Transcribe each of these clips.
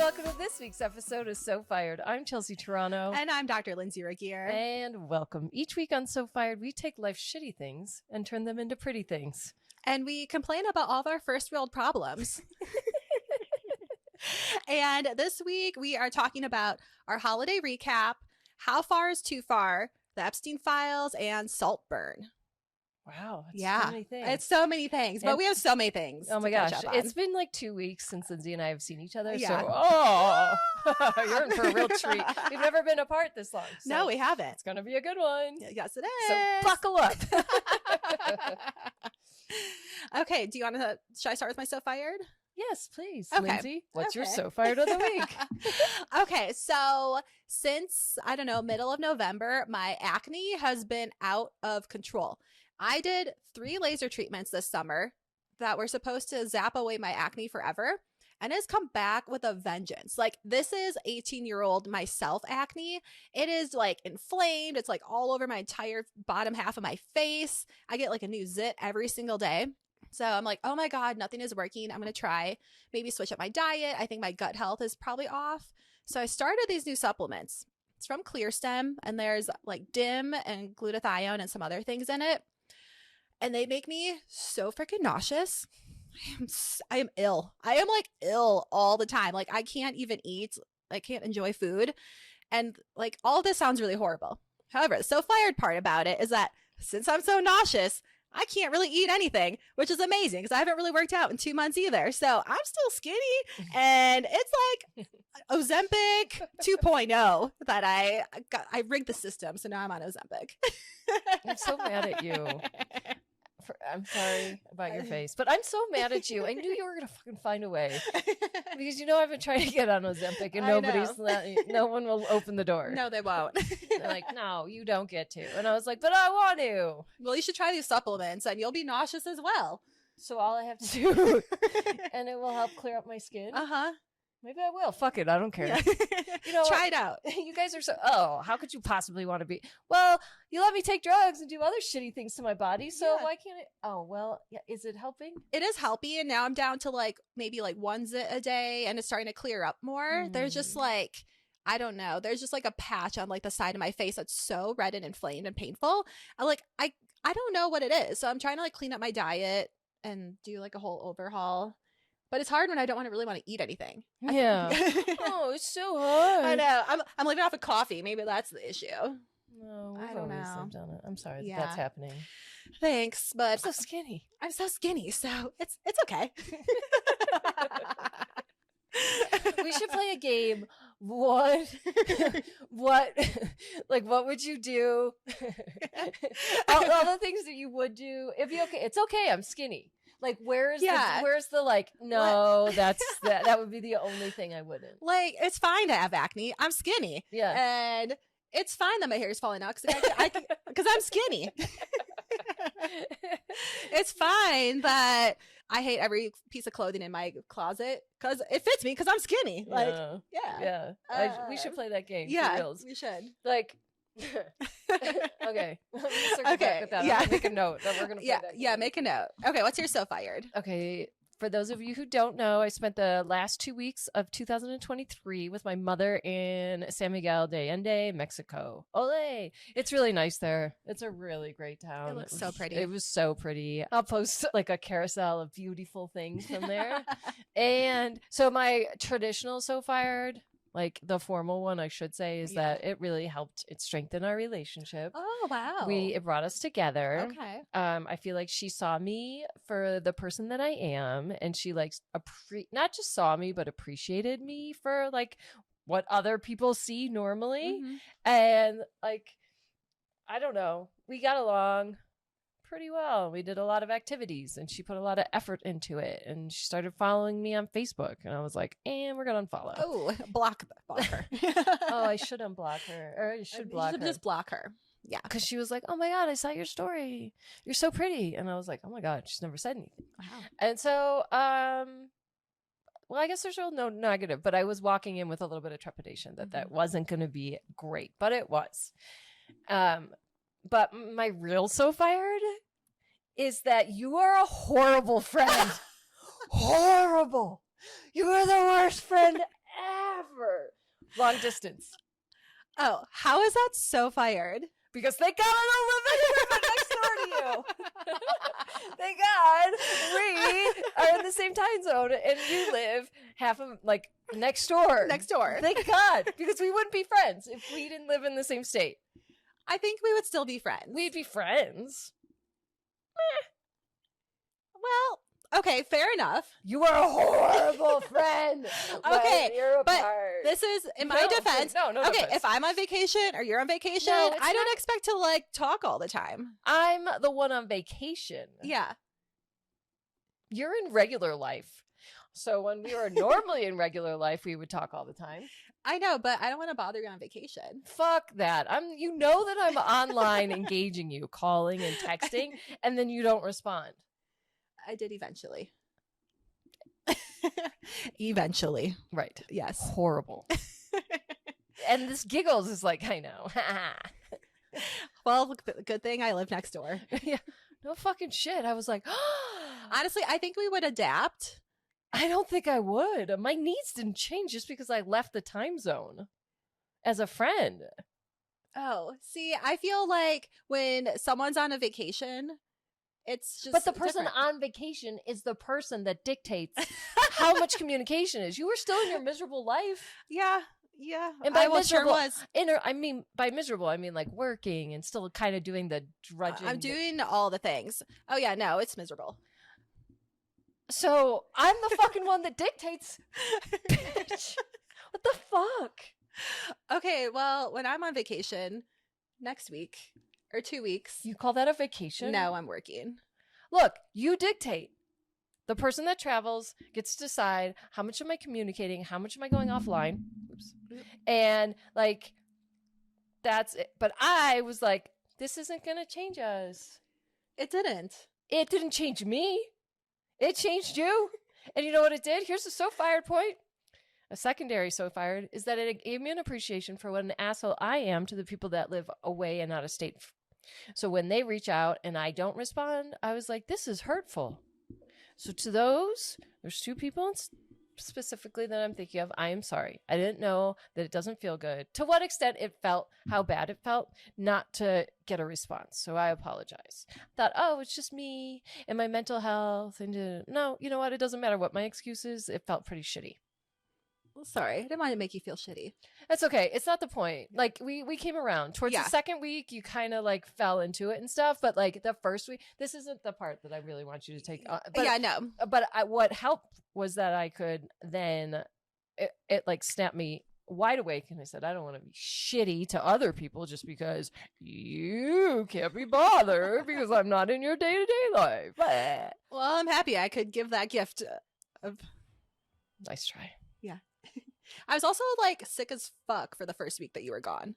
welcome to this week's episode of So Fired. I'm Chelsea Toronto. And I'm Dr. Lindsay Regier. And welcome. Each week on So Fired, we take life's shitty things and turn them into pretty things. And we complain about all of our first world problems. And this week, we are talking about our holiday recap, How Far is Too Far, the Epstein files, and Saltburn. Wow. Yeah. So many things. It's so many things, but we have so many things. Oh my gosh. It's been like 2 weeks since Lindsay and I have seen each other. Yeah. So, you're in for a real treat. We've never been apart this long. So No, we haven't. it's going to be a good one. Yes, it is. So buckle up. Okay. Should I start with my So Fired? Yes, please. Okay. Lindsay, what's your Okay. So Fired of the week? Okay, so since, middle of November, my acne has been out of control. I did 3 laser treatments this summer that were supposed to zap away my acne forever, and it's come back with a vengeance. Like, this is 18-year-old myself acne. It is like inflamed. It's like all over my entire bottom half of my face. I get like a new zit every single day. So I'm like, oh my God, nothing is working. I'm going to try maybe switch up my diet. I think my gut health is probably off. So I started these new supplements. It's from ClearStem, and there's like DIM and glutathione and some other things in it. And they make me so freaking nauseous. I am ill. I am like ill all the time. Like, I can't even eat. I can't enjoy food. And like, all this sounds really horrible. However, the So Fired part about it is that since I'm so nauseous, I can't really eat anything, which is amazing because I haven't really worked out in 2 months either. So I'm still skinny, and it's like Ozempic 2.0 that I rigged the system. So now I'm on Ozempic. I'm so mad at you. I'm sorry about your face, but I'm so mad at you. I knew you were going to fucking find a way because I've been trying to get on Ozempic and no one will open the door. No, they won't. They're like, no, you don't get to. And I was like, but I want to. Well, you should try these supplements and you'll be nauseous as well. So all I have to do, and it will help clear up my skin. Uh-huh. Maybe I will. Fuck it. I don't care. Yeah. Try it out. You guys are how could you possibly want to be? Well, you let me take drugs and do other shitty things to my body. So why can't it? Oh, well, yeah. Is it helping? It is helping. And now I'm down to maybe 1 zit a day, and it's starting to clear up more. There's just I don't know. There's just like a patch on the side of my face that's so red and inflamed and painful. I don't know what it is. So I'm trying to clean up my diet and do a whole overhaul. But it's hard when I don't really want to eat anything. Yeah. Oh, it's so hard. I know. I'm living off of coffee. Maybe that's the issue. No, I don't know. Lived on it. I'm sorry Yeah. that's happening. Thanks, but I'm so skinny. I'm so skinny, so it's okay. We should play a game. What would you do? all the things that you would do. It's okay. I'm skinny. Where's the no, that would be the only thing I wouldn't. It's fine to have acne. I'm skinny. Yeah. And it's fine that my hair is falling out because I'm skinny. It's fine that I hate every piece of clothing in my closet because it fits me because I'm skinny. Yeah. We should play that game. Yeah, for reals. we should. Okay. Back with that. Yeah. I'm gonna make a note that we're gonna play that game. Yeah, make a note. Okay, what's your So Fired? Okay. For those of you who don't know, I spent the last 2 weeks of 2023 with my mother in San Miguel de Allende, Mexico. Ole! It's really nice there. It's a really great town. It looks so pretty. It was so pretty. I'll post a carousel of beautiful things from there. And so my traditional So Fired, the formal one, I should say, is that it really helped. It strengthened our relationship. Oh, wow. It brought us together. Okay. I feel like she saw me for the person that I am, and she not just saw me, but appreciated me for what other people see normally. Mm-hmm. And I don't know, we got along pretty well. We did a lot of activities, and she put a lot of effort into it, and she started following me on Facebook, and I was like, and we're gonna unfollow. Oh, block her. Oh, I should unblock her, or I should block her. Just block her. Yeah, because she was like, oh my God, I saw your story, you're so pretty. And I was like, oh my God, she's never said anything. Wow. And so well, I guess there's no negative, but I was walking in with a little bit of trepidation that wasn't going to be great, but it was. But my real So Fired is that you are a horrible friend. Horrible. You are the worst friend long distance. Oh, how is that so fired? Because thank God I don't live next door to you. Thank God we are in the same time zone and you live half of like next door. Next door. Thank God, because we wouldn't be friends if we didn't live in the same state. I think we would still be friends. We'd be friends. Well, okay, fair enough. You are a horrible friend. Okay, you're but apart. this is in my defense. No Okay, defense. if I'm on vacation or you're on vacation, No, I don't expect to like talk all the time. I'm the one on vacation. Yeah. You're in regular life. So when we were normally in regular life, we would talk all the time. I know, but I don't want to bother you on vacation. Fuck that. You know that I'm online engaging you, calling and texting, and then you don't respond. I did eventually. Eventually. Right. Yes. Horrible. And this giggles is like, I know. Well, good thing I live next door. Yeah. No fucking shit. I was like, Honestly, I think we would adapt. I don't think I would. My needs didn't change just because I left the time zone as a friend. Oh, see, I feel like when someone's on a vacation, it's just But the person different. on vacation is the person that dictates how much communication is. You were still in your miserable life. Yeah. And by I sure miserable, was. by miserable, I mean like working and still kind of doing the drudging. I'm doing all the things. Oh yeah, no, it's miserable. So I'm the fucking one that dictates. Bitch. What the fuck? Okay, well, when I'm on vacation next week or 2 weeks, You call that a vacation? no, I'm working. Look, you dictate. The person that travels gets to decide how much am I communicating, how much am I going offline. Oops. And like, that's it. But I was like, this isn't going to change us. It didn't. It didn't change me. It changed you. And you know what it did? Here's a so fired point. A secondary so fired is that it gave me an appreciation for what an asshole I am to the people that live away and out of state. So when they reach out and I don't respond, I was like, this is hurtful. So to those, there's two people specifically that I'm thinking of. I am sorry. I didn't know that it doesn't feel good. To what extent it felt, how bad it felt, not to get a response. So I apologize. Thought, oh, it's just me and my mental health. And no, you know what? It doesn't matter what my excuse is. It felt pretty shitty. Well, sorry, I didn't want to make you feel shitty. That's okay. It's not the point. Like we came around towards the second week. You kind of like fell into it and stuff. But like the first week, this isn't the part that I really want you to take. But, yeah, no. But what helped was that I could then it like snapped me wide awake, and I said, I don't want to be shitty to other people just because you can't be bothered because I'm not in your day-to-day life. Well, I'm happy I could give that gift of. Nice try. Yeah. I was also like sick as fuck for the first week that you were gone.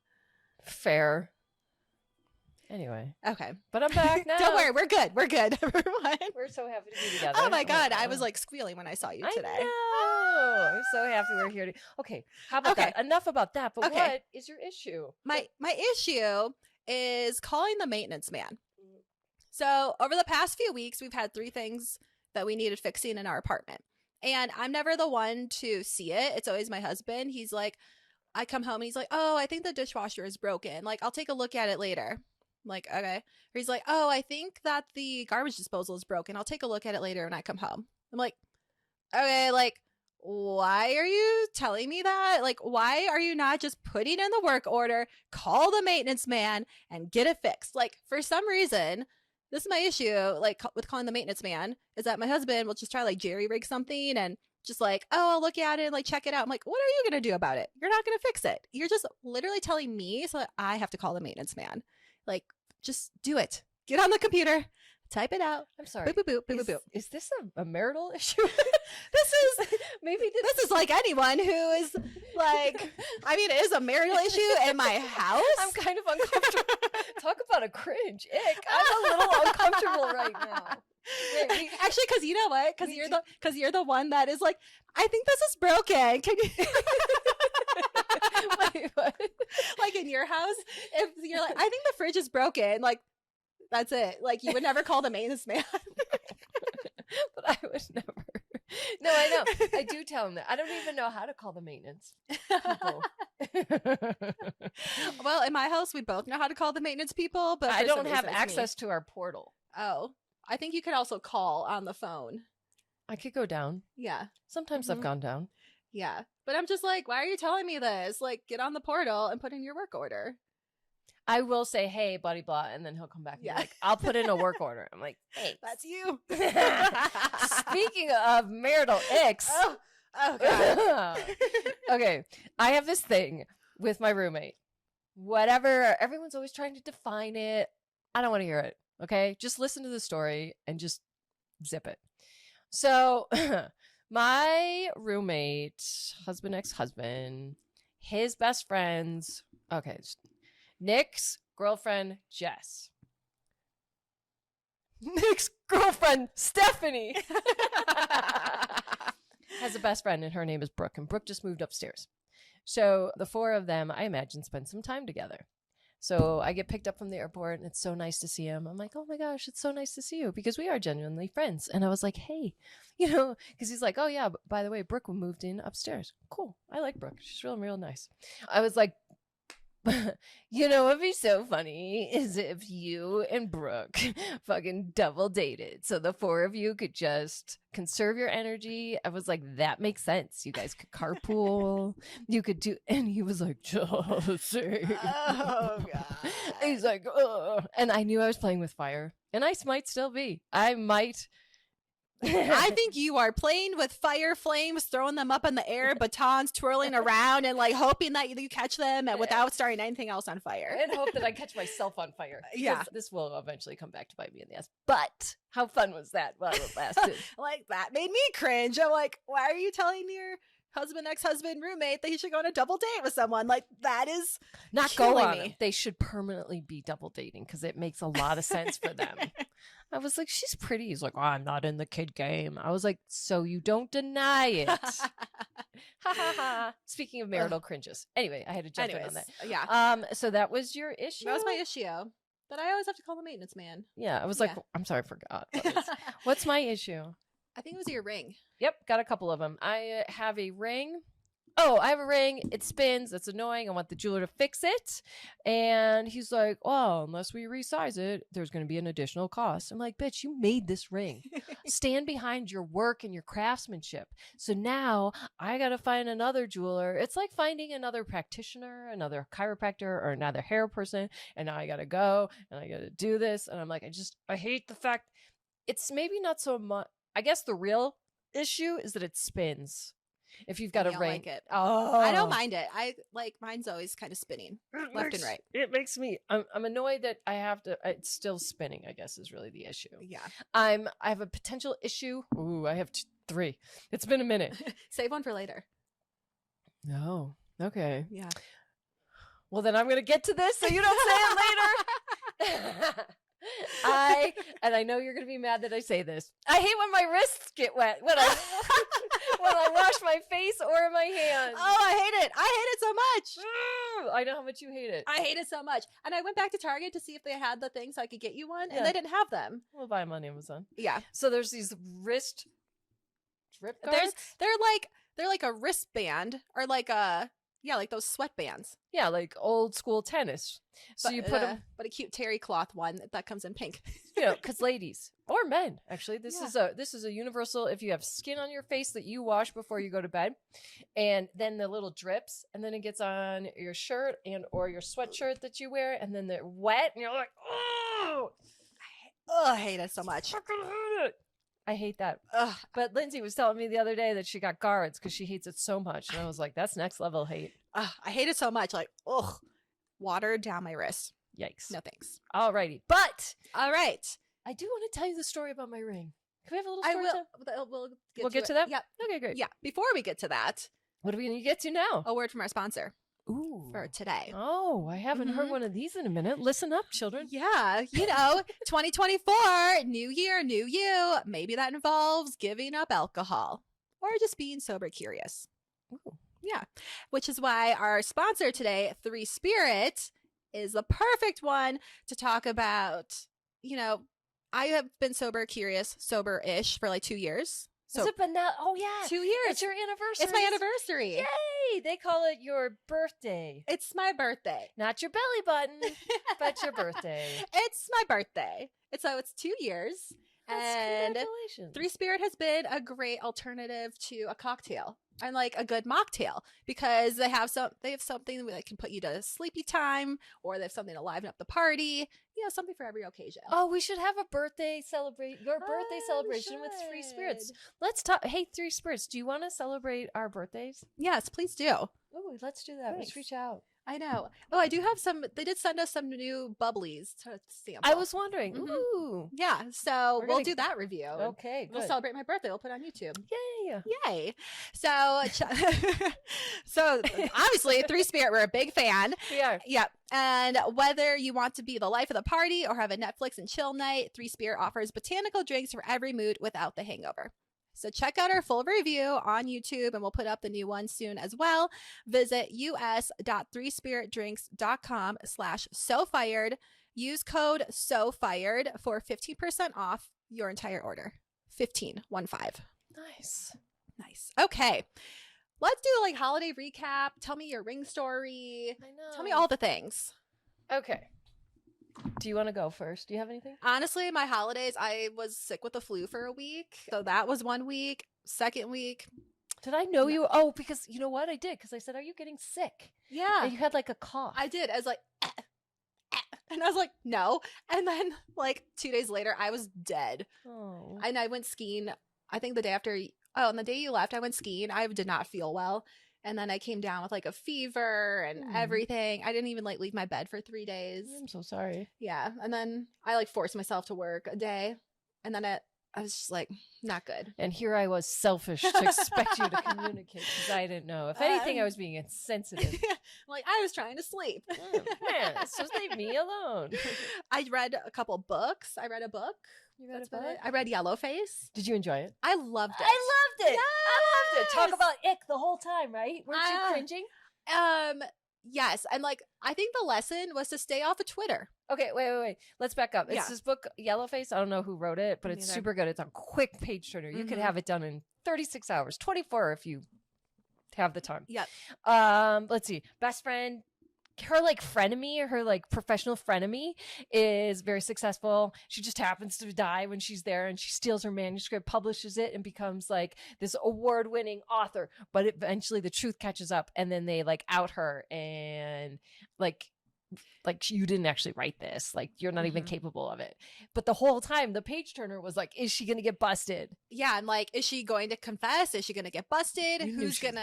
Fair. Anyway. Okay. But I'm back now. Don't worry, we're good. We're good, everyone. We're so happy to be together. Oh my God, I was like squealing when I saw you today. I know. I'm so happy we're here. Okay, how about that? Enough about that. But what is your issue? My issue is calling the maintenance man. So over the past few weeks, we've had 3 things that we needed fixing in our apartment. And I'm never the one to see it. It's always my husband. He's like, I come home and he's like, oh, I think the dishwasher is broken. Like, I'll take a look at it later. I'm like, okay. Or he's like, oh, I think that the garbage disposal is broken. I'll take a look at it later when I come home. I'm like, okay, like, why are you telling me that? Like, why are you not just putting in the work order, call the maintenance man and get it fixed? Like, for some reason, this is my issue, like, with calling the maintenance man, is that my husband will just try, like, jerry-rig something and just, like, oh, I'll look at it and, like, check it out. I'm like, what are you going to do about it? You're not going to fix it. You're just literally telling me so that I have to call the maintenance man. Like, just do it. Get on the computer. Type it out. I'm sorry. Boop, boop, boop, boop, boop, boop. Is this a marital issue? This is like anyone who is like, I mean, it is a marital issue in my house. I'm kind of uncomfortable. Talk about a cringe. Ick. I'm a little uncomfortable right now. Wait, actually, because you know what? Because you're the one that is like, I think this is broken. Can you? Wait, what? Like in your house, if you're like, I think the fridge is broken. Like, that's it. Like, you would never call the maintenance man. But I would never. No, I know. I do tell him that. I don't even know how to call the maintenance people. Well, in my house, we both know how to call the maintenance people, but I for some don't have reason, it's access to our portal. me. Oh, I think you could also call on the phone. I could go down. Yeah. Sometimes I've gone down. Yeah. But I'm just like, why are you telling me this? Like, get on the portal and put in your work order. I will say, hey, buddy, blah, and then he'll come back and be like, I'll put in a work order. I'm like, hey, That's you. Speaking of marital icks. Oh God. Okay. I have this thing with my roommate. Whatever. Everyone's always trying to define it. I don't want to hear it. Okay. Just listen to the story and just zip it. So my roommate, husband, ex-husband, his best friends. Okay. Nick's girlfriend, Jess. Nick's girlfriend, Stephanie. Has a best friend, and her name is Brooke. And Brooke just moved upstairs. So the four of them, I imagine, spend some time together. So I get picked up from the airport, and it's so nice to see him. I'm like, oh my gosh, it's so nice to see you, because we are genuinely friends. And I was like, hey, because he's like, oh yeah, by the way, Brooke moved in upstairs. Cool. I like Brooke. She's real nice. I was like, what'd be so funny is if you and Brooke fucking double dated, so the four of you could just conserve your energy. I was like, that makes sense. You guys could carpool. You could do, and he was like, Chelsea. Oh God. He's like, ugh. And I knew I was playing with fire, and I might still be. I might. I think you are playing with fire flames, throwing them up in the air, batons twirling around, and like hoping that you catch them and without starting anything else on fire. And hope that I catch myself on fire. Yeah. This will eventually come back to bite me in the ass. But how fun was that while it lasted? Like, that made me cringe. I'm like, why are you telling your husband, ex-husband, roommate that he should go on a double date with someone? Like, that is not go killing on me. it. They should permanently be double dating, because it makes a lot of sense for them. I was like, she's pretty. He's like, oh, I'm not in the kid game. I was like, so you don't deny it. Ha ha ha. Speaking of marital cringes. Anyway, I had to jump in on that. Yeah. So that was your issue? That was my issue. That I always have to call the maintenance man. Yeah. I was like, I'm sorry, I forgot. What's my issue? I think it was your ring. Yep. Got a couple of them. I have a ring. Oh, I have a ring. It spins. It's annoying. I want the jeweler to fix it. And he's like, oh, unless we resize it, there's going to be an additional cost. I'm like, bitch, you made this ring. Stand behind your work and your craftsmanship. So now I got to find another jeweler. It's like finding another practitioner, another chiropractor, or another hair person. And now I got to go and I got to do this. And I'm like, I hate the fact it's maybe not so much. I guess the real issue is that it spins. If you've got a ring. Like it. Oh, I don't mind it. I like mine's always kind of spinning left and right. It makes me. I'm annoyed that I have to. It's still spinning, I guess, is really the issue. Yeah. I have a potential issue. Ooh, I have three. It's been a minute. Save one for later. No. Okay. Yeah. Well, then I'm gonna get to this so you don't say it later. I know you're gonna be mad that I say this. I hate when my wrists get wet when I wash my face or my hands. Oh, I hate it. I hate it so much. I know how much you hate it. I hate it so much. And I went back to Target to see if they had the thing so I could get you one, and they didn't have them. We'll buy them on Amazon. Yeah. So there's these wrist drip guards. They're like a wristband, or like like those sweatbands. Yeah, like old school tennis. So you put them, but a cute terry cloth one that comes in pink. Because ladies or men, actually, this is a universal. If you have skin on your face that you wash before you go to bed, and then the little drips, and then it gets on your shirt or your sweatshirt that you wear, and then they're wet, and you're like, oh, I hate it so much. I hate that. Ugh. But Lindsay was telling me the other day that she got guards because she hates it so much. And I was like, that's next level hate. I hate it so much. Like, water down my wrist. Yikes. No thanks. Alrighty. But all right. I do want to tell you the story about my ring. Can we have a little story time? We'll get to that? Yeah. Okay, great. Yeah. Before we get to that, what are we going to get to now? a word from our sponsor. Ooh. For today. Oh, I haven't heard one of these in a minute. Listen up, children. Yeah, 2024, new year, new you. Maybe that involves giving up alcohol or just being sober curious. Ooh. Yeah, which is why our sponsor today, Three Spirit, is the perfect one to talk about. I have been sober-ish for like 2 years. So Is it been that? Oh, yeah. 2 years. It's your anniversary. It's my anniversary. Yay! me, they call it your birthday. It's my birthday. Not your belly button, but your birthday. It's my birthday. It's 2 years. And congratulations. Three Spirit has been a great alternative to a cocktail and like a good mocktail because they have something that can put you to sleepy time, or they have something to liven up the party. Something for every occasion. Oh, we should have a birthday celebration with Three Spirits. Let's talk. Hey, Three Spirits, do you want to celebrate our birthdays? Yes, please do. Oh, let's do that. Thanks. Let's reach out. I know. Oh, I do have some. They did send us some new bubblies to sample. I was wondering. Mhm. Ooh. Yeah, so We're we'll gonna- do that review. Okay, We'll good. celebrate my birthday. We'll put it on YouTube. Yay. Yay. So, so obviously, Three Spirit, we're a big fan. We are. Yep. And whether you want to be the life of the party or have a Netflix and chill night, Three Spirit offers botanical drinks for every mood without the hangover. So check out our full review on YouTube, and we'll put up the new one soon as well. Visit us.threespiritdrinks.com/SoFired. Use code SoFired for 15% off your entire order. 15. Nice. Nice. Okay. Let's do like holiday recap. Tell me your ring story. I know. Tell me all the things. Okay. Do you want to go first? Do you have anything? Honestly, my holidays, I was sick with the flu for a week. So that was 1 week. Second week. Did I know you? Oh, because you know what I did? Because I said, "Are you getting sick?" Yeah. And you had like a cough. I did. I was like, and I was like, no. And then like 2 days later, I was dead. Oh. And I went skiing. I think the day after. Oh, and the day you left, I went skiing. I did not feel well. And then I came down with like a fever and everything. I didn't even like leave my bed for 3 days. I'm so sorry. Yeah. And then I like forced myself to work a day. And then I was just like, not good. And here I was selfish to expect you to communicate because I didn't know. If anything, I was being insensitive. Like, I was trying to sleep. Man, just leave me alone. I read a couple books. I read a book. You read That's a about book? it. I read Yellowface. Did you enjoy it? I loved it. I loved it. I loved it. Talk Yes. about ick the whole time, right? Weren't you cringing? Yes. And like, I think the lesson was to stay off of Twitter. Okay, wait. Let's back up. It's Yeah. this book, Yellowface. I don't know who wrote it, but Me it's neither. super good. It's a quick page turner. You could Mhm. have it done in 36 hours, 24 if you have the time. Yep. Let's see. Best friend, her like frenemy, her like professional frenemy is very successful. She just happens to die when she's there, and she steals her manuscript, publishes it, and becomes like this award-winning author. But eventually the truth catches up, and then they like out her and like you didn't actually write this, like you're not even Mhm. capable of it. But the whole time the page turner was like, is she gonna get busted? Yeah. And like, is she going to confess? Is she going to get busted? You knew Who's she was-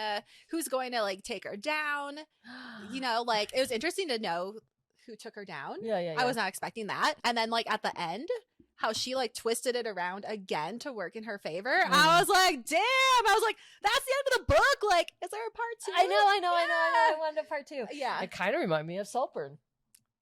going to like take her down? You know, like it was interesting to know who took her down. Yeah. I was not expecting that. And then like at the end, how she like twisted it around again to work in her favor. I was like, damn. I was like, that's the end of the book. Like, is there a part two? I know. I Yeah. wanted a part two. Yeah. It kind of reminded me of Saltburn.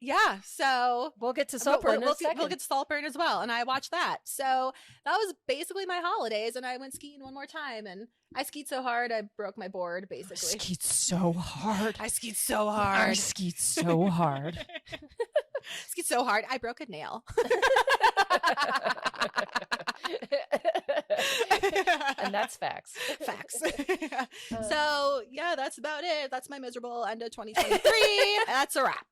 Yeah. So We'll get to Saltburn in a second. we'll get to Saltburn as well. And I watched that. So that was basically my holidays. And I went skiing one more time. And I skied so hard, I broke my board, basically. Skied so hard. I skied so I hard. skied so hard. Skied so hard, I broke a nail. And that's facts. Facts. So yeah, that's about it. That's my miserable end of 2023. That's a wrap.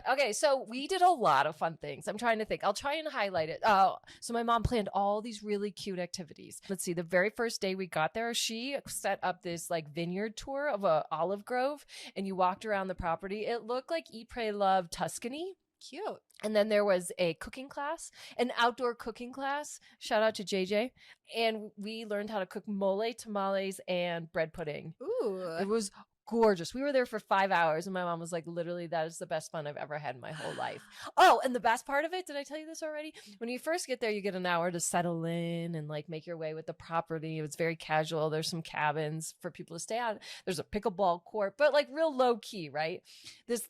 Okay, so we did a lot of fun things. I'm trying to think. I'll try and highlight it. So my mom planned all these really cute activities. Let's see. The very first day we got there, she set up this like vineyard tour of a olive grove, and you walked around the property. It looked like Eat, Pray, Love Tuscany. Cute. And then there was a cooking class, an outdoor cooking class. Shout out to JJ. And we learned how to cook mole, tamales, and bread pudding. Ooh. It was gorgeous. We were there for 5 hours, and my mom was like, literally, that is the best fun I've ever had in my whole life. Oh, and the best part of it, did I tell you this already? When you first get there, you get an hour to settle in and like make your way with the property. It was very casual. There's some cabins for people to stay at. There's a pickleball court, but like real low key, right?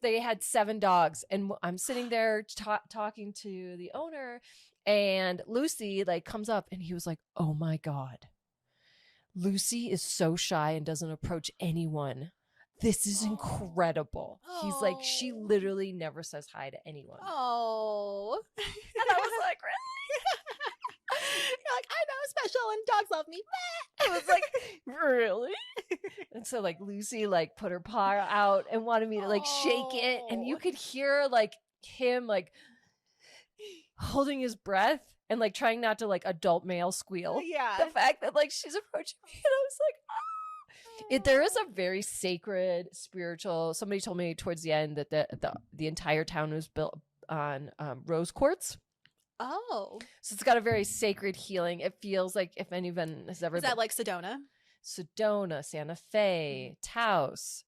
They had 7 dogs, and I'm sitting there talking to the owner, and Lucy like comes up, and he was like, oh my God. Lucy is so shy and doesn't approach anyone. This is incredible. He's like, she literally never says hi to anyone. Oh. And I was like, really? You're like, I know, special, and dogs love me. I was like, really? And so like Lucy like put her paw out and wanted me to like shake it. And you could hear like him like holding his breath and like trying not to like adult male squeal. Yeah. The fact that like she's approaching me and I was like, there is a very sacred spiritual. Somebody told me towards the end that the entire town was built on rose quartz. Oh. So it's got a very sacred healing. It feels like if anyone has ever Is that like Sedona? Sedona, Santa Fe, Taos,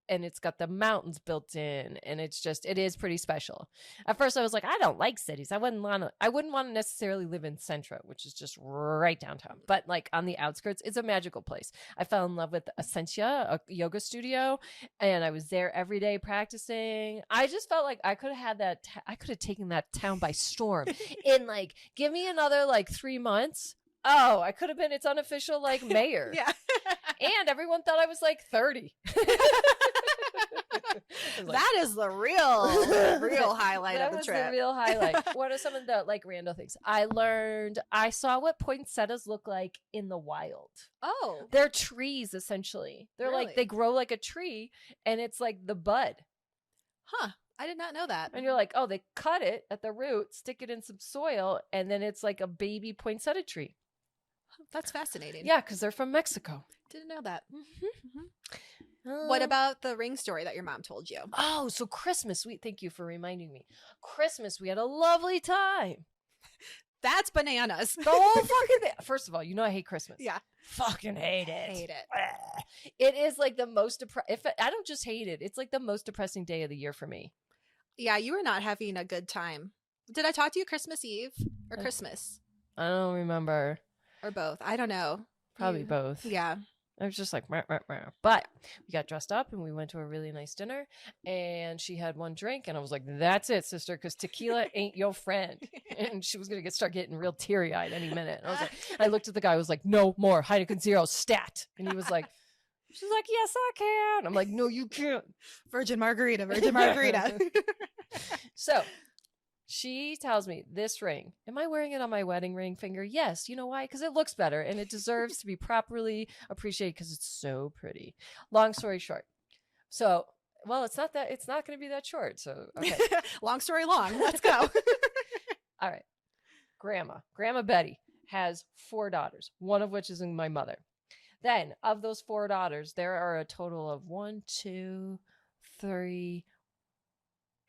and it's got the mountains built in, and it is pretty special. At first I was like, I don't like cities. I wouldn't want to necessarily live in Centra, which is just right downtown, but like on the outskirts, it's a magical place. I fell in love with Essentia, a yoga studio, and I was there every day practicing. I just felt like I could have had I could have taken that town by storm in like, give me another like 3 months. Oh, I could have been its unofficial like mayor. Yeah. And everyone thought I was like 30. That is the real highlight of the trip. That was the real highlight. What are some of the like random things? I saw what poinsettias look like in the wild. Oh. They're trees, essentially. They're Really? like, they grow like a tree, and it's like the bud. Huh. I did not know that. And you're like, oh, they cut it at the root, stick it in some soil, and then it's like a baby poinsettia tree. That's fascinating. Yeah, because they're from Mexico. Didn't know that. Mm-hmm. What about the ring story that your mom told you? Oh, so Christmas. Thank you for reminding me. Christmas, we had a lovely time. That's bananas. The whole fucking thing. First of all, you know I hate Christmas. Yeah. Fucking hate it. Hate it. It is like the most I don't just hate it. It's like the most depressing day of the year for me. Yeah, you were not having a good time. Did I talk to you Christmas Eve or Christmas? I don't remember. Or both. I don't know. Probably both. Yeah. I was just like, meh, meh, meh. But we got dressed up and we went to a really nice dinner, and she had one drink, and I was like, that's it, sister, because tequila ain't your friend. And she was going to start getting real teary-eyed any minute. And I was like, I looked at the guy, I was like, no more, Heineken Zero, stat. And he was like, she's like, yes, I can. I'm like, no, you can't. Virgin margarita, virgin margarita. So she tells me, this ring, am I wearing it on my wedding ring finger? Yes. You know why? Because it looks better and it deserves to be properly appreciated because it's so pretty. Long story short. So, well, it's not going to be that short. So, okay. Long story long. Let's go. All right. Grandma Betty has 4 daughters, one of which is my mother. Then of those 4 daughters, there are a total of 1, 2, 3,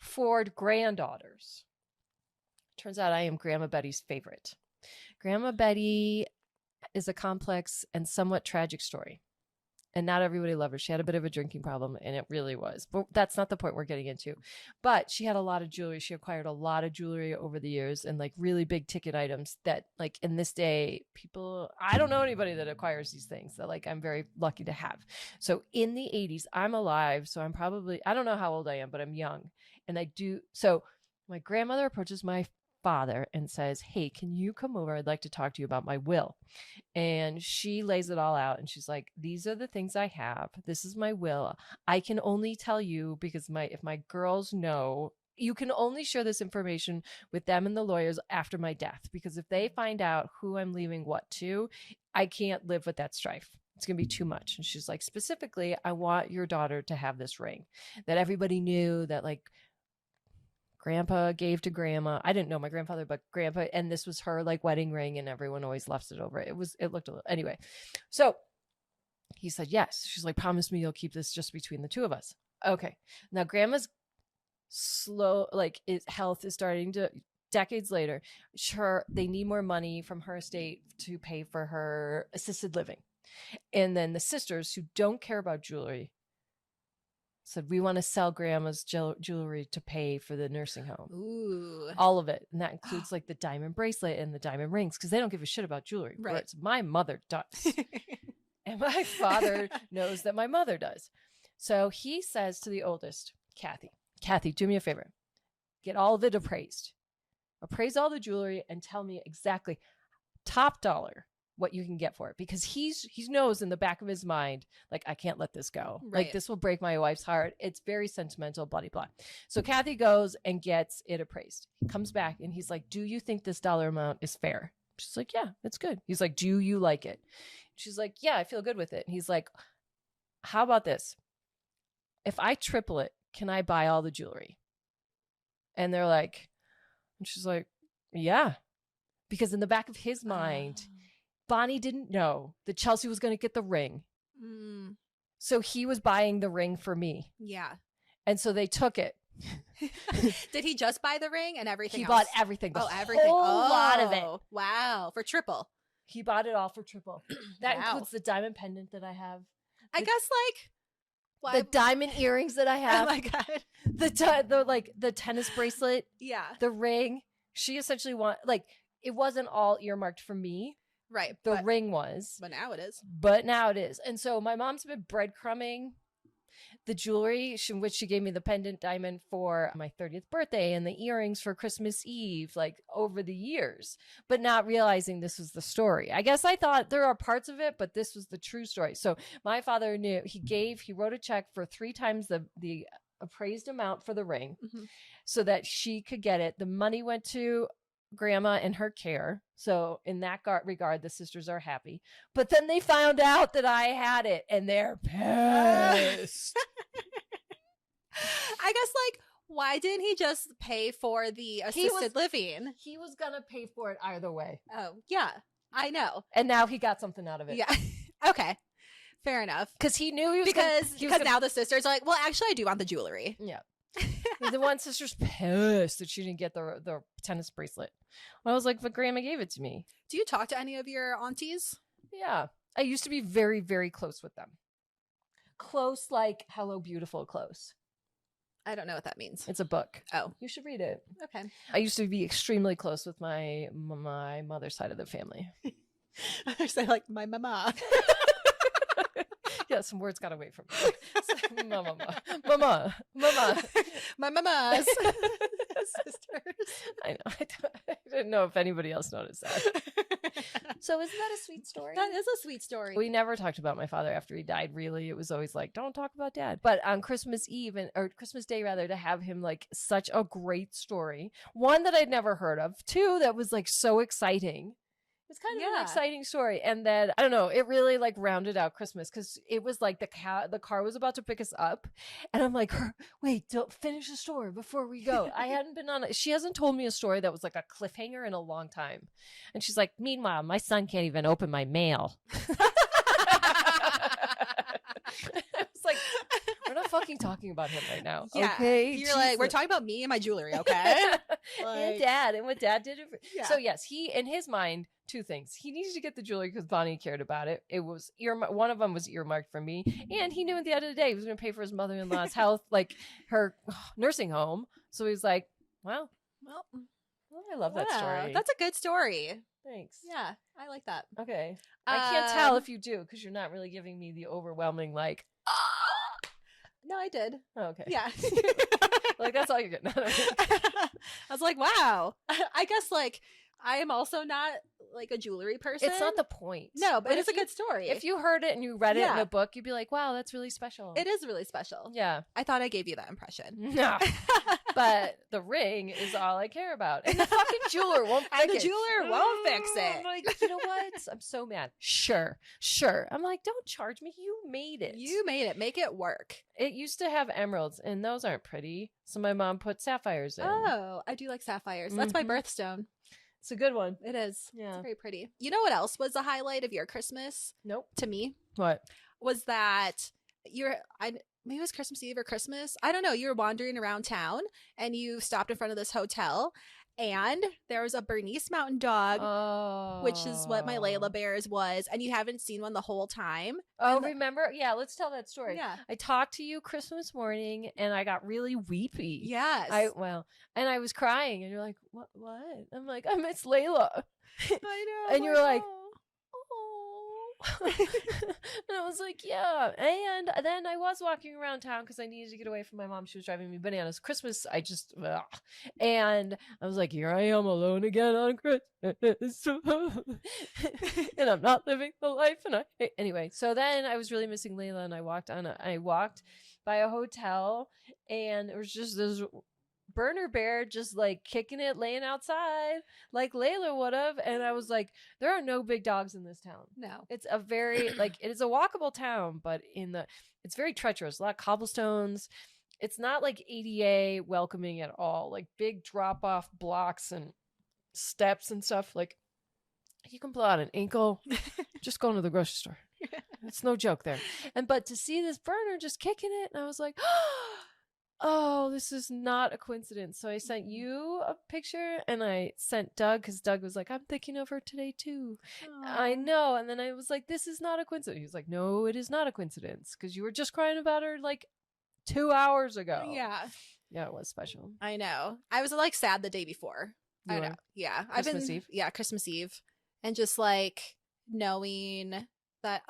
4 granddaughters. Turns out I am Grandma Betty's favorite. Grandma Betty is a complex and somewhat tragic story. And not everybody loved her. She had a bit of a drinking problem, and it really was. But that's not the point we're getting into. But she had a lot of jewelry. She acquired a lot of jewelry over the years, and like really big ticket items that like in this day, I don't know anybody that acquires these things that like I'm very lucky to have. So in the 80s, I'm alive. So I'm I don't know how old I am, but I'm young. And so my grandmother approaches my father and says, hey, can you come over? I'd like to talk to you about my will. And she lays it all out, and she's like, these are the things I have. This is my will. I can only tell you because if my girls know, you can only share this information with them and the lawyers after my death, because if they find out who I'm leaving what to, I can't live with that strife. It's going to be too much. And she's like, specifically, I want your daughter to have this ring that everybody knew that like Grandpa gave to Grandma. I didn't know my grandfather, but Grandpa, and this was her like wedding ring, and everyone always left it over. It looked a little, anyway. So he said, yes. She's like, promise me you'll keep this just between the two of us. Okay. Now Grandma's health is starting to, decades later, they need more money from her estate to pay for her assisted living. And then the sisters, who don't care about jewelry, said, we want to sell Grandma's jewelry to pay for the nursing home. Ooh. All of it. And that includes like the diamond bracelet and the diamond rings, because they don't give a shit about jewelry. Right. Whereas my mother does. And my father knows that my mother does. So he says to the oldest, Kathy, do me a favor. Get all of it appraised. Appraise all the jewelry and tell me exactly top dollar what you can get for it, because he knows in the back of his mind, like, I can't let this go. Right. Like, this will break my wife's heart. It's very sentimental, blah, blah, blah. So Kathy goes and gets it appraised. He comes back and he's like, do you think this dollar amount is fair? She's like, yeah, it's good. He's like, do you like it? She's like, yeah, I feel good with it. And he's like, how about this? If I triple it, can I buy all the jewelry? And they're like, and she's like, yeah. Because in the back of his mind, Bonnie didn't know that Chelsea was going to get the ring. Mm. So he was buying the ring for me. Yeah. And so they took it. Did he just buy the ring and everything He else? bought everything. Everything. Whole lot of it. Wow. For triple. He bought it all for triple. That Wow. includes the diamond pendant that I have. I guess The diamond earrings that I have. Oh my God. The tennis bracelet. Yeah. The ring. She essentially it wasn't all earmarked for me. Right. The ring was. But now it is. But now it is. And so my mom's been breadcrumbing the jewelry, which she gave me the pendant diamond for my 30th birthday and the earrings for Christmas Eve, over the years, but not realizing this was the story. I guess I thought there are parts of it, but this was the true story. So my father knew. He wrote a check for 3 times the appraised amount for the ring so that she could get it. The money went to grandma and her care. So in that regard, the sisters are happy. But then they found out that I had it and they're pissed. I guess why didn't he just pay for the assisted living? He was going to pay for it either way. Oh, yeah. I know. And now he got something out of it. Yeah. Okay. Fair enough. Because he knew he was because now the sisters are like, well, actually, I do want the jewelry. Yeah. The one sister's pissed that she didn't get the tennis bracelet. I was like, but grandma gave it to me. Do you talk to any of your aunties? Yeah. I used to be very, very close with them. Close, like Hello Beautiful close. I don't know what that means. It's a book. Oh. You should read it. Okay. I used to be extremely close with my mother's side of the family. I say my mama. Yeah, some words got away from me. Mama. My mama's sisters. I know. I didn't know if anybody else noticed that. So isn't that a sweet story? That is a sweet story. We never talked about my father after he died, really. It was always like, don't talk about dad. But on Christmas Eve, or Christmas Day rather, to have him such a great story. One that I'd never heard of. 2 that was so exciting. It's kind of an exciting story. And then, I don't know, it really rounded out Christmas because it was the car was about to pick us up. And I'm like, wait, don't finish the story before we go. I hadn't been on it. She hasn't told me a story that was a cliffhanger in a long time. And she's like, meanwhile, my son can't even open my mail. I was like, we're not fucking talking about him right now. Yeah. Okay. You're like, we're talking about me and my jewelry, okay? And dad, and what dad did. Yeah. So yes, he, in his mind, 2 things. He needed to get the jewelry because Bonnie cared about it. It was one of them was earmarked for me. And he knew at the end of the day, he was going to pay for his mother-in-law's health, her nursing home. So he was like, well, I love that story. That's a good story. Thanks. Yeah, I like that. Okay. I can't tell if you do because you're not really giving me the overwhelming No, I did. Oh, okay. Yeah. That's all you're getting out of it. I was like, wow. I guess I am also not a jewelry person. It's not the point. No, but it's a good story. If you heard it and you read it in a book, you'd be like, wow, that's really special. It is really special. Yeah. I thought I gave you that impression. No. But the ring is all I care about. And the fucking jeweler won't fix it. And the jeweler won't fix it. I'm like, you know what? I'm so mad. Sure. I'm like, don't charge me. You made it. You made it. Make it work. It used to have emeralds, and those aren't pretty. So my mom put sapphires in. Oh, I do like sapphires. That's my birthstone. It's a good one. It is. Yeah. It's very pretty. You know what else was the highlight of your Christmas? Nope. To me? What? Was that maybe it was Christmas Eve or Christmas. I don't know. You were wandering around town and you stopped in front of this hotel and there was a Bernese Mountain Dog, which is what my Layla Bears was. And you haven't seen one the whole time. Oh, remember? Yeah, let's tell that story. Yeah. I talked to you Christmas morning and I got really weepy. Yes. And I was crying and you're like, what? I'm like, I miss Layla. I know. And you were like, and I was like, yeah. And then I was walking around town because I needed to get away from my mom. She was driving me bananas. Christmas, and I was like, here I am alone again on Christmas. And I'm not living the life. Anyway, so then I was really missing Layla and I walked by a hotel and it was just this burner bear just like kicking it, laying outside like Layla would have. And I was like, there are no big dogs in this town. No. It's a very like it is a walkable town, but it's very treacherous. A lot of cobblestones. It's not like ADA welcoming at all. Like big drop off blocks and steps and stuff. Like you can blow out an ankle just going to the grocery store. It's no joke there. But to see this burner just kicking it, and I was like, oh, this is not a coincidence. So I sent you a picture and I sent Doug because Doug was like, I'm thinking of her today too. Aww. I know. And then I was like, this is not a coincidence. He was like, no, it is not a coincidence because you were just crying about her like 2 hours ago. Yeah. Yeah, it was special. I know. I was like sad the day before. I know. Yeah. Christmas Eve? Yeah, Christmas Eve. And just like knowing that,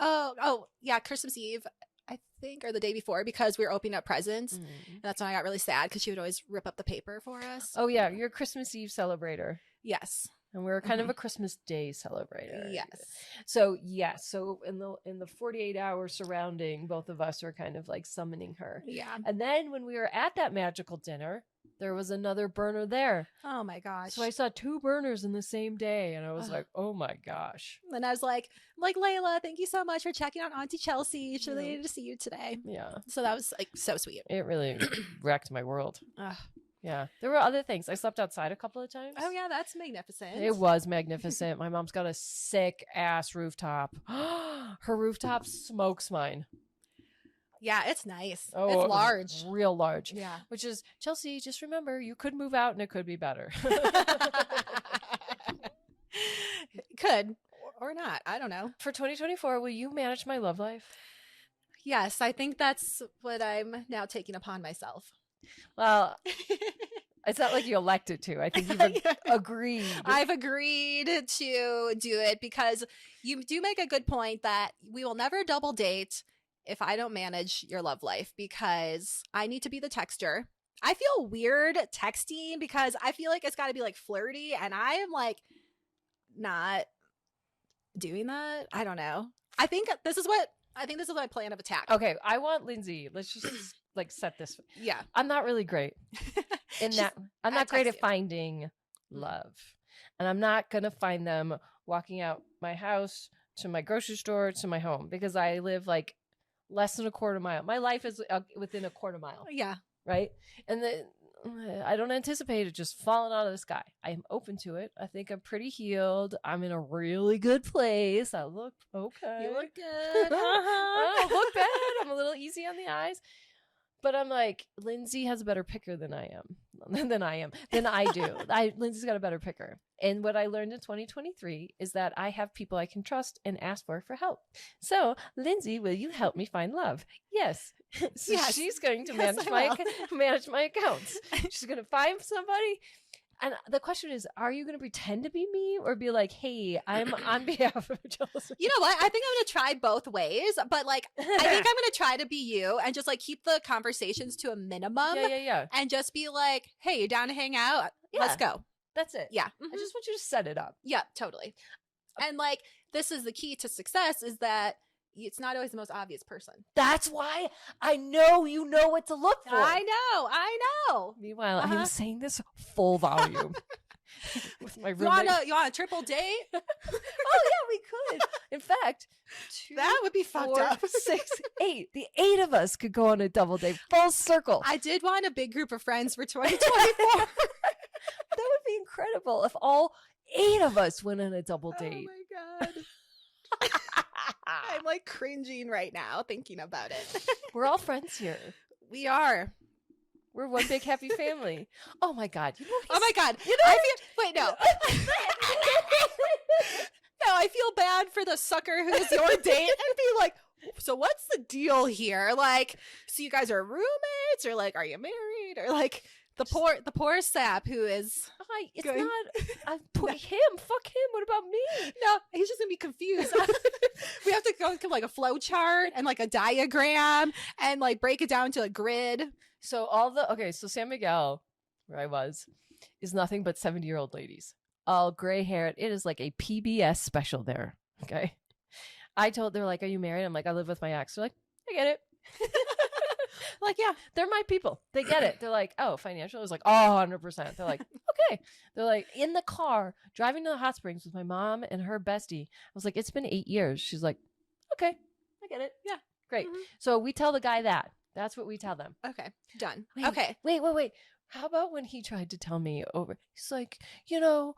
yeah, Christmas Eve, I think, or the day before, because we were opening up presents. And that's when I got really sad because she would always rip up the paper for us. Oh, yeah. You're a Christmas Eve celebrator. Yes. And we were kind of a Christmas Day celebrator. Yes. So, yeah. So in the 48 hours surrounding, both of us were kind of like summoning her. Yeah. And then when we were at that magical dinner, there was another burner there. Oh my gosh. So I saw 2 burners in the same day. And I was like, oh my gosh. And I was like, Layla, thank you so much for checking on Auntie Chelsea. She really needed to see you today. Yeah. So that was like so sweet. It really wrecked my world. Yeah. There were other things. I slept outside a couple of times. Oh, yeah. That's magnificent. It was magnificent. My mom's got a sick ass rooftop. Her rooftop smokes mine. Yeah, it's nice. Oh, it's large. Real large. Yeah. Which is, Chelsea, just remember, you could move out and it could be better. Could. Or not. I don't know. For 2024, will you manage my love life? Yes, I think that's what I'm now taking upon myself. Well, it's not like you elected to. I think you've agreed. I've agreed to do it because you do make a good point that we will never double date if I don't manage your love life, because I need to be the texter. I feel weird texting because I feel like it's got to be like flirty, and I am like not doing that. I don't know. I think this is my plan of attack. Okay, I want Lindsay. Let's just like set this. Yeah. I'm not really great in that. I'm not great at finding love. And I'm not going to find them walking out my house to my grocery store to my home, because I live like less than a quarter mile. My life is within a quarter mile. Yeah. Right. And I don't anticipate it just falling out of the sky. I am open to it. I think I'm pretty healed. I'm in a really good place. I look okay. You look good. I don't look bad. I'm a little easy on the eyes. But I'm like, Lindsay has a better picker than I do. Lindsay's got a better picker. And what I learned in 2023 is that I have people I can trust and ask for help. So, Lindsay, will you help me find love? Yes. So yes. She's going to manage my accounts. She's going to find somebody. And the question is, are you going to pretend to be me or be like, hey, I'm on behalf of Chelsea? You know what? I think I'm going to try both ways, but like, I think I'm going to try to be you and just like keep the conversations to a minimum. Yeah. And just be like, hey, you down to hang out? Yeah. Let's go. That's it. Yeah. I just want you to set it up. Yeah, totally. And like, this is the key to success, is that it's not always the most obvious person. That's why I know you know what to look for. I know. Meanwhile, I'm saying this full volume with my roommate. You want a triple date? Oh yeah, we could. In fact, that would be fucked up. 6, 8. The 8 of us could go on a double date, full circle. I did want a big group of friends for 2024. That would be incredible if all 8 of us went on a double date. Oh my god. I'm like cringing right now thinking about it. We're all friends here. We are. We're one big happy family. Oh my god. Oh my god. Wait, no. No, I feel bad for the sucker who is your date and be like, so what's the deal here? Like, so you guys are roommates, or like, are you married, or like the poor sap who is it's going... not him. Fuck him. What about me? No, he's just gonna be confused. We have to go through like a flow chart and like a diagram and like break it down to a grid. So so San Miguel, where I was, is nothing but 70-year-old ladies, all gray haired. It is like a PBS special there. Okay. They're like, are you married? I'm like, I live with my ex. They're like, I get it. Like, yeah, they're my people. They get it. They're like, oh, financial. I was like, oh, 100%. They're like, okay. They're like, in the car driving to the hot springs with my mom and her bestie. I was like, it's been 8 years. She's like, okay, I get it. Yeah. Great. Mhm. So we tell the guy that. That's what we tell them. Okay, done. Wait, Okay. Wait. How about when he tried to tell me over? He's like, you know,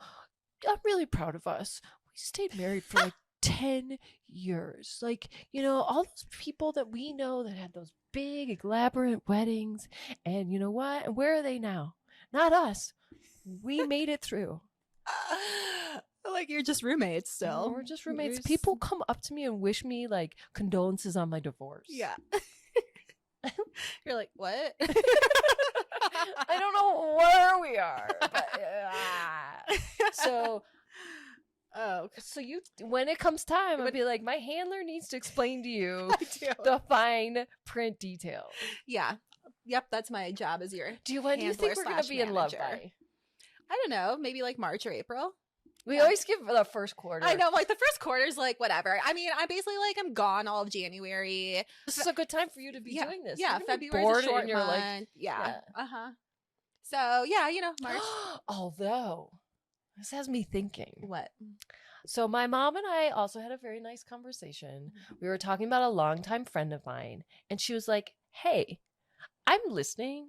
I'm really proud of us. We stayed married for like 10 years. Like, you know, all those people that we know that had those big, elaborate weddings. And you know what? And where are they now? Not us. We made it through. Like, you're just roommates still. We're just roommates. People come up to me and wish me like condolences on my divorce. Yeah. You're like, what? I don't know where we are. But, so you, when it comes time, I'll be like, my handler needs to explain to you the fine print details. Yeah. Yep, that's my job as your When do you think we're going to be in love by? I don't know, maybe like March or April. We always give the first quarter. I know, like the first quarter's like whatever. I mean, I'm basically like I'm gone all of January. This is a good time for you to be doing this. Yeah, February's a short month. Like, yeah. Uh-huh. So, yeah, you know, March. Although, this has me thinking. What? So my mom and I also had a very nice conversation. We were talking about a longtime friend of mine, and she was like, hey, I'm listening.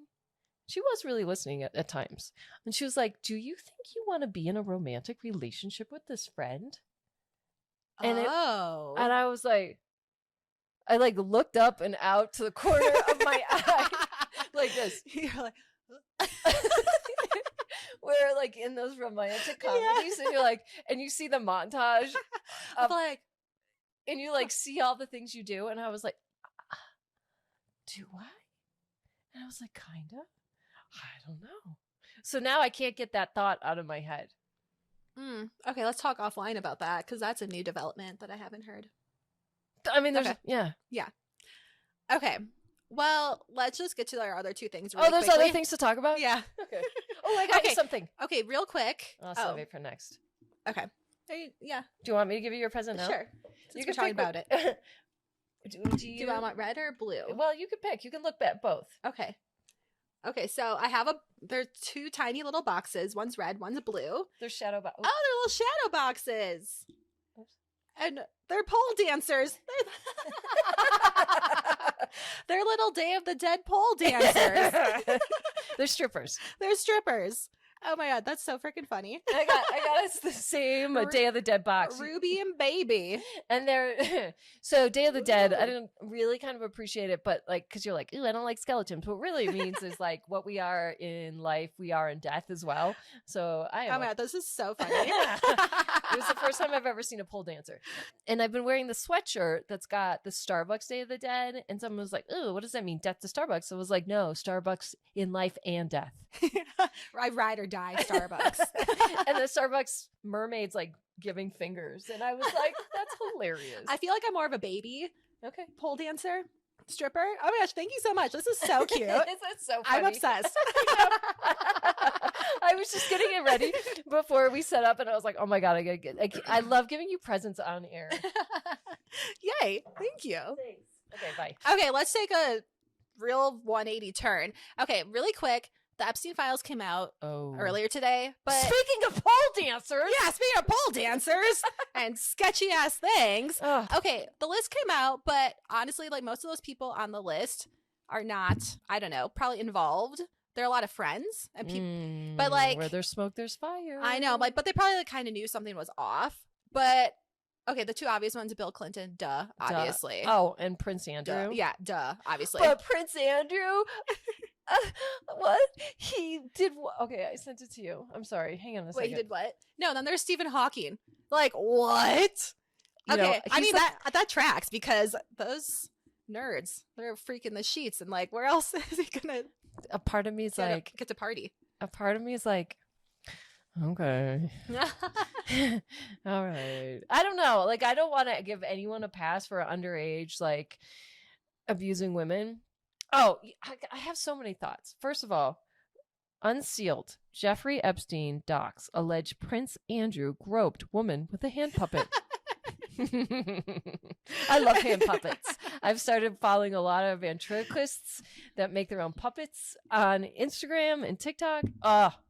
She was really listening at times. And she was like, do you think you want to be in a romantic relationship with this friend? And and I was like, I like looked up and out to the corner of my eye like this. You're like, we're like in those romantic comedies and you're like, and you see the montage of like, and you like see all the things you do. And I was like, do I? And I was like, kind of. I don't know. So now I can't get that thought out of my head. Okay, let's talk offline about that because that's a new development that I haven't heard. I mean, there's yeah. Okay, well, let's just get to our other two things. Really quickly. Other things to talk about. Yeah. Okay. Oh, I got you something. Okay, real quick. I'll save it for next. Okay. Yeah. Do you want me to give you your present now? Sure. You can talk about it. Do you want red or blue? Well, you can pick. You can look at both. Okay, so I have there's two tiny little boxes. One's red, one's blue. They're shadow boxes. Oh, they're little shadow boxes. Oops. And they're pole dancers. They're little Day of the Dead pole dancers. They're strippers. They're strippers. Oh my God, that's so freaking funny. I got us the same Day of the Dead box. Ruby and Baby. And they're, so Day of the Dead, I didn't really kind of appreciate it, but like, cause you're like, ooh, I don't like skeletons. What it really means is like what we are in life, we are in death as well. So oh my God, this is so funny. It was the first time I've ever seen a pole dancer. And I've been wearing the sweatshirt that's got the Starbucks Day of the Dead. And someone was like, ooh, what does that mean? Death to Starbucks. So I was like, no, Starbucks in life and death. I ride or die Starbucks. And the Starbucks mermaid's like giving fingers. And I was like, that's hilarious. I feel like I'm more of a baby. Okay. Pole dancer. Stripper. Oh my gosh, thank you so much. This is so cute. It's so funny. I'm obsessed. I was just getting it ready before we set up and I was like, oh my God, I love giving you presents on air. Yay. Thank you. Thanks. Okay, bye. Okay, let's take a real 180 turn. Okay, really quick. The Epstein files came out earlier today. But speaking of pole dancers. Yeah, speaking of pole dancers and sketchy ass things. Okay, the list came out, but honestly, like most of those people on the list are not, I don't know, probably involved. There are a lot of friends and people, but like where there's smoke, there's fire. I know, like, but they probably like kind of knew something was off. But okay, the two obvious ones: Bill Clinton, obviously. Oh, and Prince Andrew. Yeah, obviously. But Prince Andrew. What he did? Okay, I sent it to you. I'm sorry. Hang on a second. Wait, he did what? No, then there's Stephen Hawking. Like what? Okay, I mean that tracks because those nerds, they're freaking the sheets, and like where else is he gonna? A part of me is like get to party. A part of me is like, okay, all right. I don't know. Like I don't want to give anyone a pass for underage like abusing women. Oh, I have so many thoughts. First of all, unsealed. Jeffrey Epstein docs allege Prince Andrew groped woman with a hand puppet. I love hand puppets. I've started following a lot of ventriloquists that make their own puppets on Instagram and TikTok.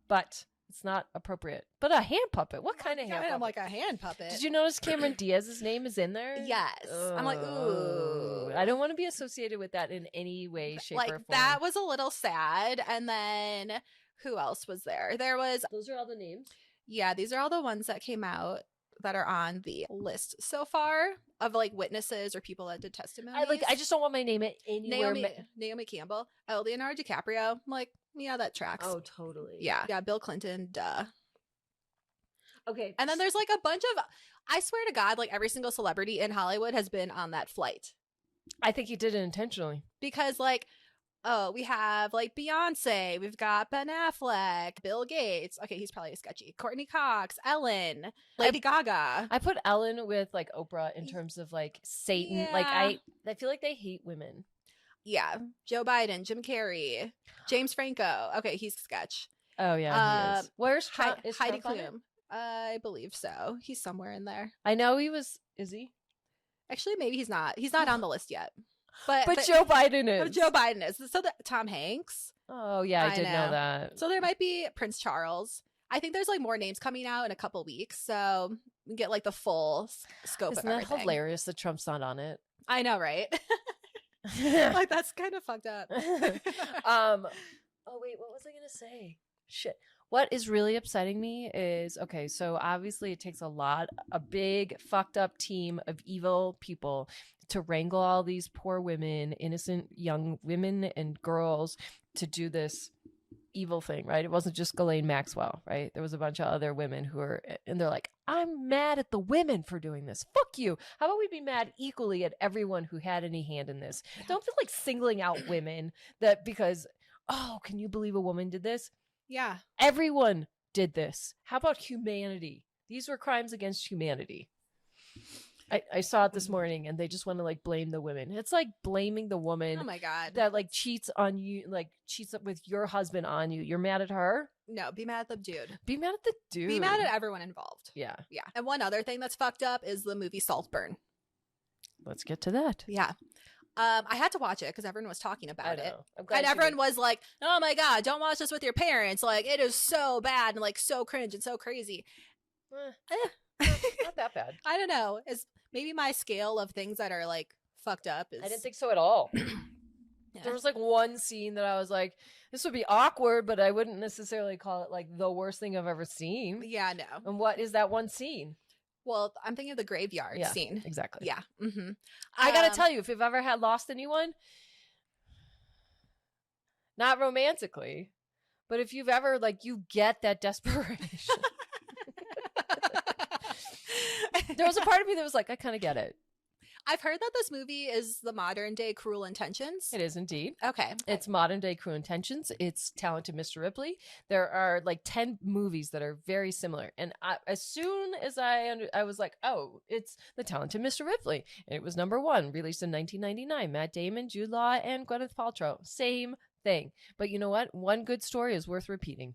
But it's not appropriate. But a hand puppet. What kind of hand puppet? I'm like a hand puppet. Did you notice Cameron Diaz's name is in there? Yes. I'm like, ooh. I don't want to be associated with that in any way, shape, or form. That was a little sad. And then who else was there? Those are all the names? Yeah, these are all the ones that came out that are on the list so far of like witnesses or people that did testimony. I just don't want my name anywhere. Naomi Campbell. Oh, Leonardo DiCaprio. I'm like, yeah, that tracks. Oh, totally. Yeah, Bill Clinton, duh. Okay. And then there's like a bunch of, I swear to God, like every single celebrity in Hollywood has been on that flight. I think he did it intentionally. Because like, oh, we have like Beyonce, we've got Ben Affleck, Bill Gates. Okay, he's probably sketchy. Courtney Cox, Ellen, Lady Gaga. I put Ellen with like Oprah in terms of like Satan. Yeah. Like I feel like they hate women. Yeah, Joe Biden, Jim Carrey, James Franco. Okay, he's sketch. Oh yeah, he is. Where's Heidi Klum? I believe so. He's somewhere in there. I know he was. Is he? Actually, maybe he's not. He's not on the list yet. But Joe Biden is. Joe Biden is. So Tom Hanks. Oh yeah, I did know that. So there might be Prince Charles. I think there's like more names coming out in a couple weeks, so we get like the full scope Isn't of everything. that hilarious that Trump's not on it? I know, right? Like that's kind of fucked up. Oh wait, what was I gonna say? Shit. What is really upsetting me is, okay, so obviously it takes a big fucked up team of evil people to wrangle all these poor women, innocent young women and girls to do this evil thing, right? It wasn't just Ghislaine Maxwell, right? There was a bunch of other women who were, and they're like, I'm mad at the women for doing this. Fuck you. How about we be mad equally at everyone who had any hand in this? Don't feel like singling out women that because, oh, can you believe a woman did this? Yeah. Everyone did this. How about humanity? These were crimes against humanity. I saw it this morning and they just want to like blame the women. It's like blaming the woman. Oh my God. That like cheats on you, like cheats with your husband on you. You're mad at her? No, be mad at the dude. Be mad at the dude. Be mad at everyone involved. Yeah. Yeah. And one other thing that's fucked up is the movie Saltburn. Let's get to that. Yeah. I had to watch it because everyone was talking about it. And everyone was like, oh my God, don't watch this with your parents. Like, it is so bad and like so cringe and so crazy. Not that bad. I don't know. It's maybe my scale of things that are like fucked up is. I didn't think so at all. Yeah. There was like one scene that I was like, this would be awkward, but I wouldn't necessarily call it like the worst thing I've ever seen. Yeah, no. And what is that one scene? Well, I'm thinking of the graveyard scene. Exactly. Yeah. Mm-hmm. I gotta tell you, if you've ever had lost anyone, not romantically, but if you've ever like, you get that desperation. There was a part of me that was like, I kind of get it. I've heard that this movie is the modern day Cruel Intentions. It is indeed. Okay. It's modern day Cruel Intentions. It's Talented Mr. Ripley. There are like 10 movies that are very similar. And as soon as I was like, oh, it's the Talented Mr. Ripley. And it was number 1, released in 1999. Matt Damon, Jude Law, and Gwyneth Paltrow. Same thing. But you know what? One good story is worth repeating.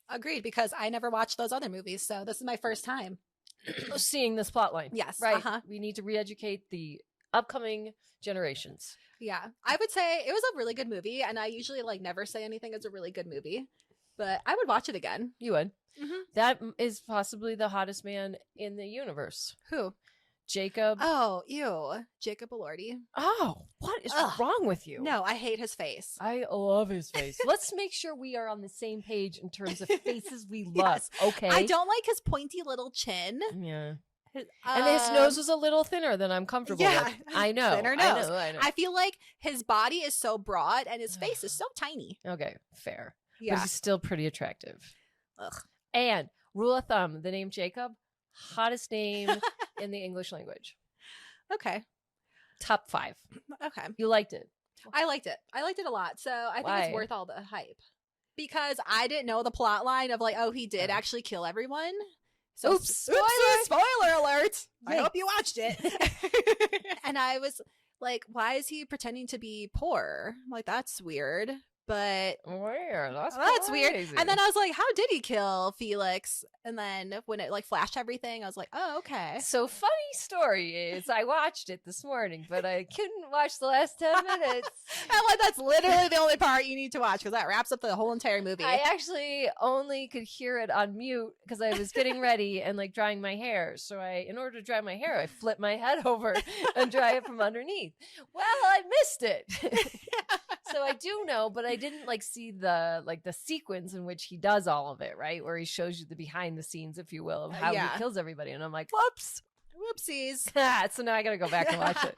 Agreed, because I never watched those other movies. So this is my first time seeing this plot line. Yes. Right. Uh-huh. We need to re-educate the upcoming generations. Yeah. I would say it was a really good movie. And I usually like never say anything is a really good movie. But I would watch it again. You would. Mm-hmm. That is possibly the hottest man in the universe. Who? Jacob. Oh, ew. Jacob Elordi. Oh, what is wrong with you? No, I hate his face. I love his face. Let's make sure we are on the same page in terms of faces we love. Yes. Okay. I don't like his pointy little chin. Yeah. And his nose is a little thinner than I'm comfortable with. I know. Thinner nose. I know. I feel like his body is so broad and his face is so tiny. Okay, fair. Yeah. But he's still pretty attractive. Ugh. And rule of thumb, the name Jacob, hottest name in the English language. Okay. Top 5. Okay. You liked it. I liked it. I liked it a lot. So I think it's worth all the hype. Because I didn't know the plot line of like, oh, he did actually kill everyone. So, oops. Spoiler alert. Yay. I hope you watched it. And I was like, why is he pretending to be poor? I'm like, that's weird. but weird. that's weird. crazy. And then I was like, how did he kill Felix? And then when it like flashed everything, I was like, oh, okay. So funny story is I watched it this morning, but I couldn't watch the last 10 minutes. I'm like, that's literally the only part you need to watch because that wraps up the whole entire movie. I actually only could hear it on mute because I was getting ready and like drying my hair. So in order to dry my hair, I flip my head over and dry it from underneath. Well, I missed it. So I do know, but I didn't like see the sequence in which he does all of it, right? Where he shows you the behind the scenes, if you will, of how he kills everybody. And I'm like, whoops. Whoopsies. So now I got to go back and watch it.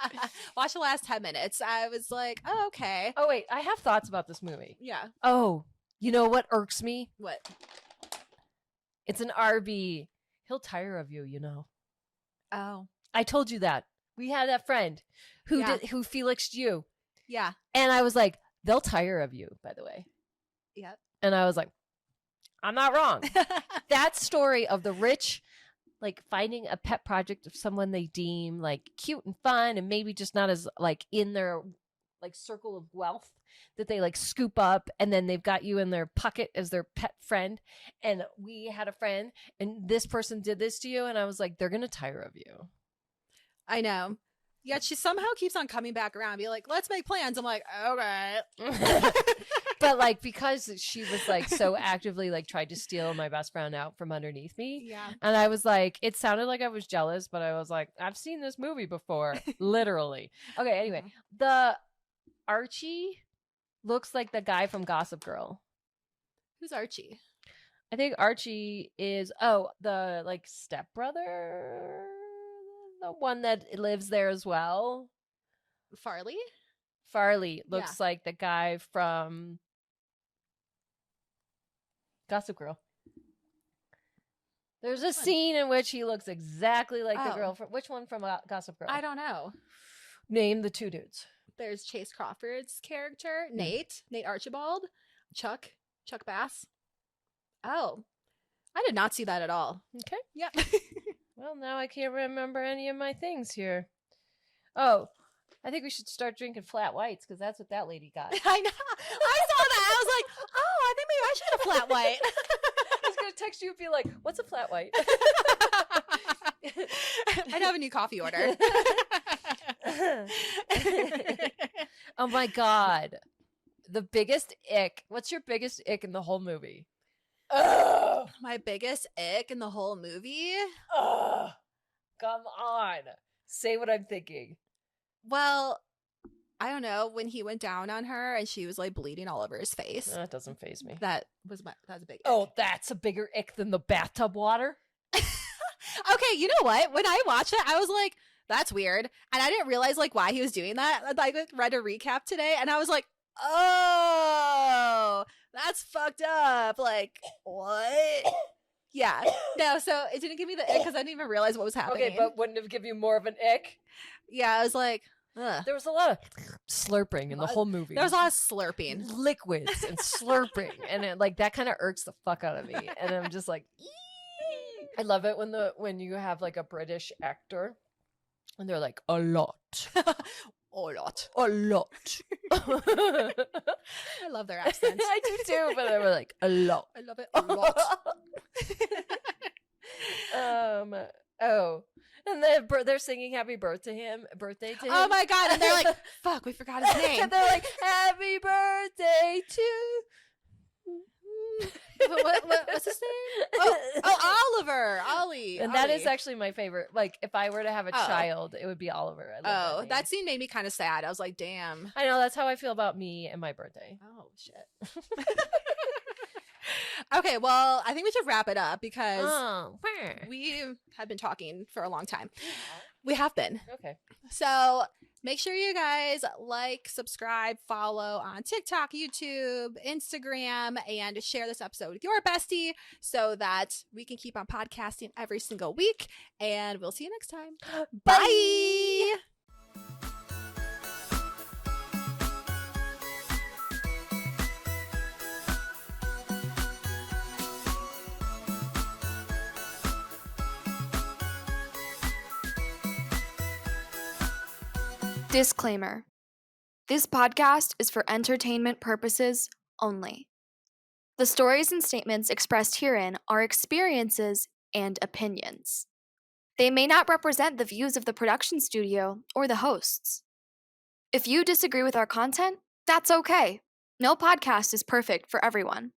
Watch the last 10 minutes. I was like, oh, okay. Oh, wait. I have thoughts about this movie. Yeah. Oh, you know what irks me? What? It's an RB. He'll tire of you, you know. Oh. I told you that. We had that friend who Felixed you. Yeah. And I was like, they'll tire of you, by the way. Yep. And I was like, I'm not wrong. That story of the rich, like finding a pet project of someone they deem like cute and fun and maybe just not as like in their like circle of wealth that they like scoop up, and then they've got you in their pocket as their pet friend. And we had a friend and this person did this to you. And I was like, they're going to tire of you. I know. Yet she somehow keeps on coming back around, be like, let's make plans. I'm like, okay. But like, because she was like so actively like tried to steal my best friend out from underneath me. Yeah. And I was like, it sounded like I was jealous, but I was like, I've seen this movie before. Literally. Okay. Anyway, the Archie looks like the guy from Gossip Girl. Who's Archie? I think Archie is, the like stepbrother, the one that lives there as well. Farley looks like the guy from Gossip Girl. There's a scene in which he looks exactly like the girl from which one from Gossip Girl? I don't know. Name the two dudes. There's Chase Crawford's character, Nate Archibald, Chuck Bass. Oh, I did not see that at all. Okay. Yeah. Well, now I can't remember any of my things here. Oh, I think we should start drinking flat whites because that's what that lady got. I know. I saw that. I was like, oh, I think maybe I should have a flat white. I was going to text you and be like, what's a flat white? I'd have a new coffee order. Oh my God. The biggest ick. What's your biggest ick in the whole movie? Ugh. My biggest ick in the whole movie? Ugh. Come on. Say what I'm thinking. Well, I don't know. When he went down on her and she was like bleeding all over his face. That doesn't faze me. That was a big ick. Oh, that's a bigger ick than the bathtub water? Okay, you know what? When I watched it, I was like, that's weird. And I didn't realize like why he was doing that. I read a recap today and I was like, oh, that's fucked up. Like, what? Yeah. No, so it didn't give me the ick because I didn't even realize what was happening. Okay, but wouldn't it give you more of an ick? Yeah, I was like, ugh. There was a lot of slurping in the whole movie. There was a lot of slurping. Liquids and slurping. And it, like that kind of irks the fuck out of me. And I'm just like, ee! I love it when you have like a British actor and they're like, a lot. A lot. A lot. I love their accents. I do too, but they were like, a lot. I love it a lot. And they're singing happy birthday to him. Oh my God. And they're like, fuck, we forgot his name. And they're like, happy birthday to... what's his name? Oh, Oliver. Ollie. And that is actually my favorite. Like, if I were to have a child, it would be Oliver. I love that scene made me kind of sad. I was like, damn. I know. That's how I feel about me and my birthday. Oh, shit. Okay, well, I think we should wrap it up because we have been talking for a long time. We have been. Okay. So make sure you guys like, subscribe, follow on TikTok, YouTube, Instagram, and share this episode with your bestie so that we can keep on podcasting every single week. And we'll see you next time. Bye. Disclaimer. This podcast is for entertainment purposes only. The stories and statements expressed herein are experiences and opinions. They may not represent the views of the production studio or the hosts. If you disagree with our content, that's okay. No podcast is perfect for everyone.